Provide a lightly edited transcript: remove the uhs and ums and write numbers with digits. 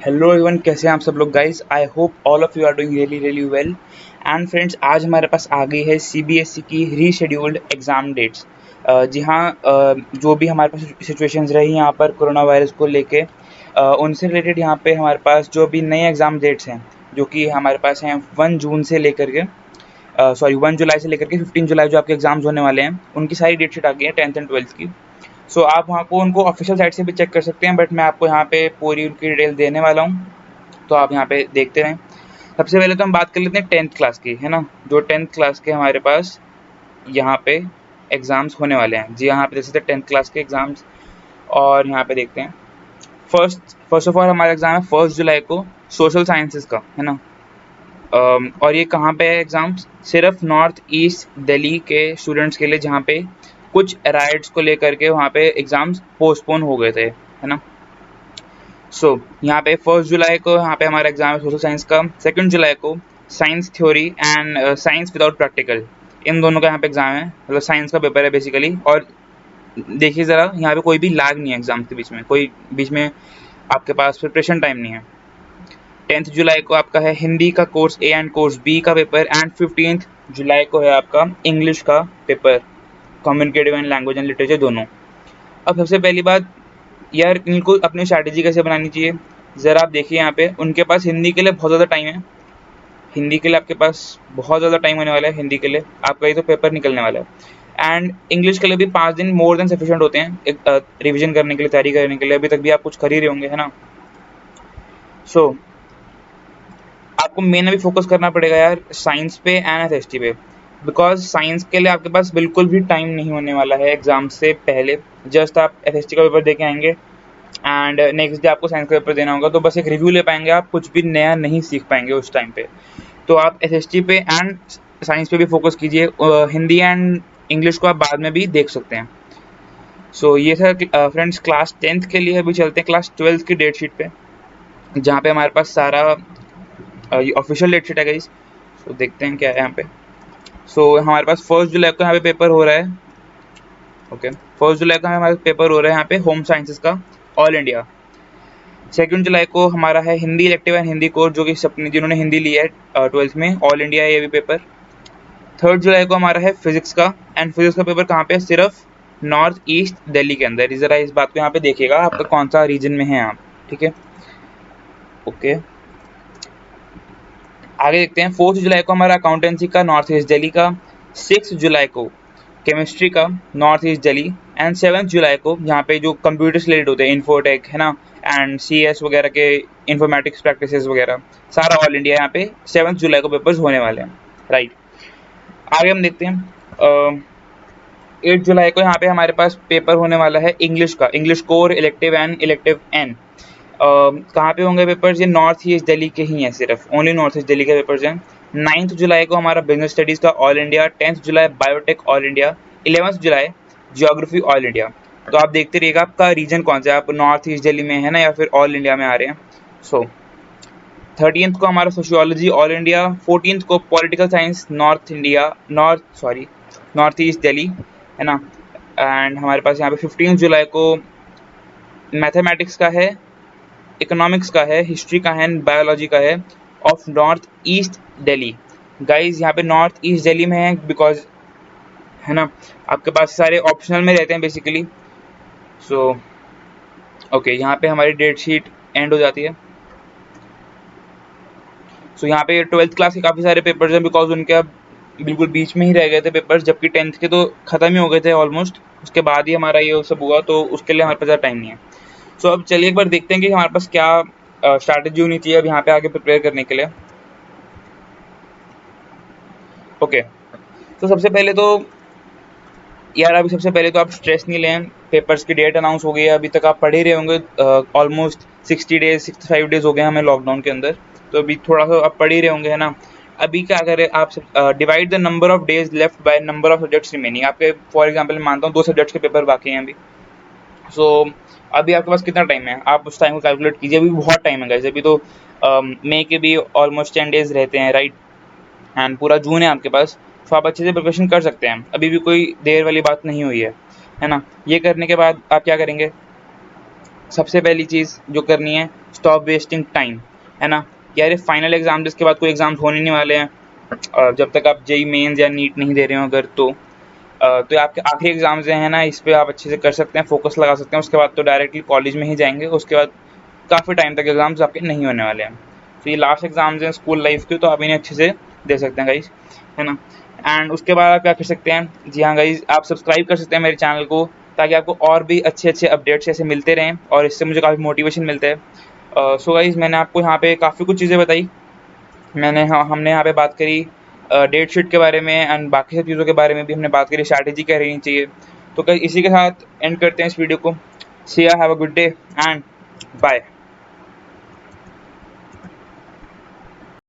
Hello everyone, कैसे हैं आप सब लोग guys. I hope all of you are doing really really well. And friends, आज हमारे पास आ गई है सीबीएसई की रीशेड्यूल्ड एग्ज़ाम डेट्स। जी हाँ, जो भी हमारे पास सिचुएशंस रही यहाँ पर कोरोना वायरस को लेके, उनसे रिलेटेड यहाँ पे हमारे पास जो भी नए एग्ज़ाम डेट्स हैं, जो कि हमारे पास हैं 1 जून से लेकर के 1 जुलाई से लेकर के 15 जुलाई जो आपके एग्ज़ाम्स होने वाले हैं, उनकी सारी डेट शीट आ गई है 10th एंड 12th की। सो आप वहाँ को उनको ऑफिशियल साइट से भी चेक कर सकते हैं, बट मैं आपको यहाँ पे पूरी उनकी डिटेल देने वाला हूँ, तो आप यहाँ पे देखते रहें। सबसे पहले तो हम बात कर लेते हैं 10th क्लास की, है ना। जो 10th क्लास के हमारे पास यहाँ पे एग्ज़ाम्स होने वाले हैं। जी, यहाँ पे देख सकते हैं 10th क्लास के एग्ज़ाम्स, और यहाँ पे देखते हैं। फर्स्ट ऑफ ऑल हमारा एग्ज़ाम है 1 जुलाई को सोशल साइंसेज का, है ना। और ये कहाँ पे है एग्ज़ाम्स? सिर्फ नॉर्थ ईस्ट दिल्ली के स्टूडेंट्स के लिए, जहाँ पे कुछ राइट्स को लेकर के वहाँ पे एग्ज़ाम्स पोस्टपोन हो गए थे, है ना। यहाँ पे 1 जुलाई को यहाँ पे हमारा एग्ज़ाम है सोशल साइंस का। 2 जुलाई को science theory and science without practical, इन दोनों का यहाँ पे एग्ज़ाम है। मतलब साइंस का पेपर है बेसिकली। और देखिए ज़रा, यहाँ पे कोई भी लैग नहीं है एग्ज़ाम के बीच में, कोई बीच में आपके पास प्रिपरेशन टाइम नहीं है। 10th जुलाई को आपका है हिंदी का course A and course B का पेपर, एंड 15th जुलाई को है आपका इंग्लिश का paper, communicative and language and literature दोनों। अब सबसे पहली बात यार, इनको अपनी स्ट्रैटेजी कैसे बनानी चाहिए, ज़रा आप देखिए। यहाँ पे उनके पास हिंदी के लिए बहुत ज़्यादा टाइम है। हिंदी के लिए आपके पास बहुत ज़्यादा टाइम होने वाला है। हिंदी के लिए आपका ये तो पेपर निकलने वाला है। एंड इंग्लिश के लिए भी 5 दिन मोर देन सफिशिएंट होते हैं एक रिविजन करने के लिए, तैयारी करने के लिए। अभी तक भी आप कुछ कर ही रहे होंगे, है ना। सो आपको मेन अभी फोकस करना पड़ेगा यार साइंस पे एंड एसएसटी पे, बिकॉज साइंस के लिए आपके पास बिल्कुल भी टाइम नहीं होने वाला है एग्जाम से पहले। जस्ट आप एसएसटी का पेपर दे के आएंगे, एंड नेक्स्ट डे आपको साइंस का पेपर देना होगा, तो बस एक रिव्यू ले पाएंगे आप, कुछ भी नया नहीं सीख पाएंगे उस टाइम पे। तो आप एसएसटी पे एंड साइंस पे भी फोकस कीजिए। हिंदी एंड इंग्लिश को आप बाद में भी देख सकते हैं। ये था फ्रेंड्स क्लास 10th के लिए। अभी चलते हैं क्लास 12th की डेट शीट पे, जहाँ पे हमारे पास सारा ऑफिशियल डेट शीट है गाइस। देखते हैं क्या है यहाँ पे। हमारे पास 1 जुलाई को यहाँ पे पेपर हो रहा है। ओके, 1 जुलाई को हमारे पेपर हो रहा है यहाँ पे होम साइंसेस का, ऑल इंडिया। 2 जुलाई को हमारा है Hindi elective and Hindi course, जो कि सबने जिन्होंने हिंदी लिया है 12th में, ऑल इंडिया है ये भी पेपर। 3 जुलाई को हमारा है फिजिक्स का, एंड फिजिक्स का पेपर कहाँ पे है? सिर्फ नॉर्थ ईस्ट दिल्ली के अंदर। ज़रा इस बात को यहाँ पे देखिएगा, आपका कौन सा रीजन में है आप, ठीक है। ओके, आगे देखते हैं। 4 जुलाई को हमारा अकाउंटेंसी का नॉर्थ ईस्ट दिल्ली का। 6 जुलाई को केमिस्ट्री का नॉर्थ ईस्ट दिल्ली। एंड 7 जुलाई को यहाँ पे जो कंप्यूटर से रिलेटेड होते हैं, इन्फोटेक, है ना, एंड सीएस वगैरह के इन्फॉर्मेटिक्स प्रैक्टिसेस वगैरह, सारा ऑल इंडिया यहाँ पे 7 जुलाई को पेपर्स होने वाले हैं, राइट। आगे हम देखते हैं। 8 जुलाई को यहाँ पे हमारे पास पेपर होने वाला है इंग्लिश का, English core, elective and elective N. कहाँ पे होंगे पेपर्स? ये नॉर्थ ईस्ट दिल्ली के ही हैं, सिर्फ ओनली नॉर्थ ईस्ट दिल्ली के पेपर्स हैं। 9th जुलाई को हमारा बिजनेस स्टडीज़ का ऑल इंडिया। 10th जुलाई बायोटेक ऑल इंडिया। 11th जुलाई जियोग्राफी ऑल इंडिया। तो आप देखते रहिएगा आपका रीजन कौन सा है, आप नॉर्थ ईस्ट दिल्ली में है ना, या फिर ऑल इंडिया में आ रहे हैं। 13th को हमारा सोशियोलॉजी ऑल इंडिया। 14th को political science north east Delhi, है ना। एंड हमारे पास यहाँ पे 15 जुलाई को मैथमेटिक्स का है, इकोनॉमिक्स का है, हिस्ट्री का है, बायोलॉजी का है, of north east Delhi. Guys यहाँ पे नॉर्थ ईस्ट दिल्ली में है बिकॉज, है ना, आपके पास सारे ऑप्शनल में रहते हैं बेसिकली। ओके, यहाँ पे हमारी डेट शीट एंड हो जाती है। यहाँ पे 12th क्लास के काफ़ी सारे पेपर्स हैं, बिकॉज उनके अब बिल्कुल बीच में ही रह गए थे पेपर्स, जबकि 10th के तो ख़त्म ही हो गए थे ऑलमोस्ट। उसके बाद ही हमारा ये सब हुआ, तो उसके लिए हमारे पास ज़्यादा टाइम नहीं है। अब चलिए एक बार देखते हैं कि हमारे पास क्या स्ट्रैटेजी होनी चाहिए अब यहाँ पे आगे प्रिपेयर करने के लिए। ओके, सबसे पहले तो यार, अभी सबसे पहले तो आप स्ट्रेस नहीं लें। पेपर्स की डेट अनाउंस हो गई है, अभी तक आप पढ़ ही रहे होंगे। ऑलमोस्ट 60 डेज 65 डेज हो गए हमें लॉकडाउन के अंदर, तो अभी थोड़ा सा आप पढ़ ही रहे होंगे, है ना। अभी क्या करें आप, divide the number of days left by number of subjects remaining. आपके फॉर एग्जांपल मानता हूँ 2 सब्जेक्ट्स के पेपर बाकी हैं अभी। अभी आपके पास कितना टाइम है, आप उस टाइम को कैलकुलेट कीजिए। अभी बहुत टाइम है गाइस, अभी तो मई के भी ऑलमोस्ट 10 डेज रहते हैं, राइट। एंड पूरा जून है आपके पास, तो आप अच्छे से प्रिपरेशन कर सकते हैं। अभी भी कोई देर वाली बात नहीं हुई है ना। ये करने के बाद आप क्या करेंगे, सबसे पहली चीज़ जो करनी है, स्टॉप वेस्टिंग टाइम, है ना। यार ये फाइनल एग्जाम, जिसके बाद कोई एग्जाम्स होने नहीं वाले हैं, जब तक आप जेई मेंस या नीट नहीं दे रहे हो अगर, तो ये आपके आखिरी एग्जाम्स हैं ना, इस पे आप अच्छे से कर सकते हैं, फोकस लगा सकते हैं। उसके बाद तो डायरेक्टली कॉलेज में ही जाएंगे, उसके बाद काफ़ी टाइम तक एग्जाम्स आपके नहीं होने वाले हैं। तो ये लास्ट एग्जाम्स हैं स्कूल लाइफ के, तो आप इन्हें अच्छे से दे सकते हैं गाइज, है ना। एंड उसके बाद आप क्या कर सकते हैं, जी हाँ गाइज, आप सब्सक्राइब कर सकते हैं मेरे चैनल को, ताकि आपको और भी अच्छे अच्छे अपडेट्स ऐसे मिलते रहें, और इससे मुझे काफ़ी मोटिवेशन मिलता है। सो गाइज, मैंने आपको यहाँ पे काफ़ी कुछ चीज़ें बताई। हमने यहाँ पे बात करी डेट शीट के बारे में, एंड बाकी सब चीज़ों के बारे में भी हमने बात करी, स्ट्रैटेजी क्या रहनी चाहिए। तो कल इसी के साथ एंड करते हैं इस वीडियो को। See ya, have a good day and bye.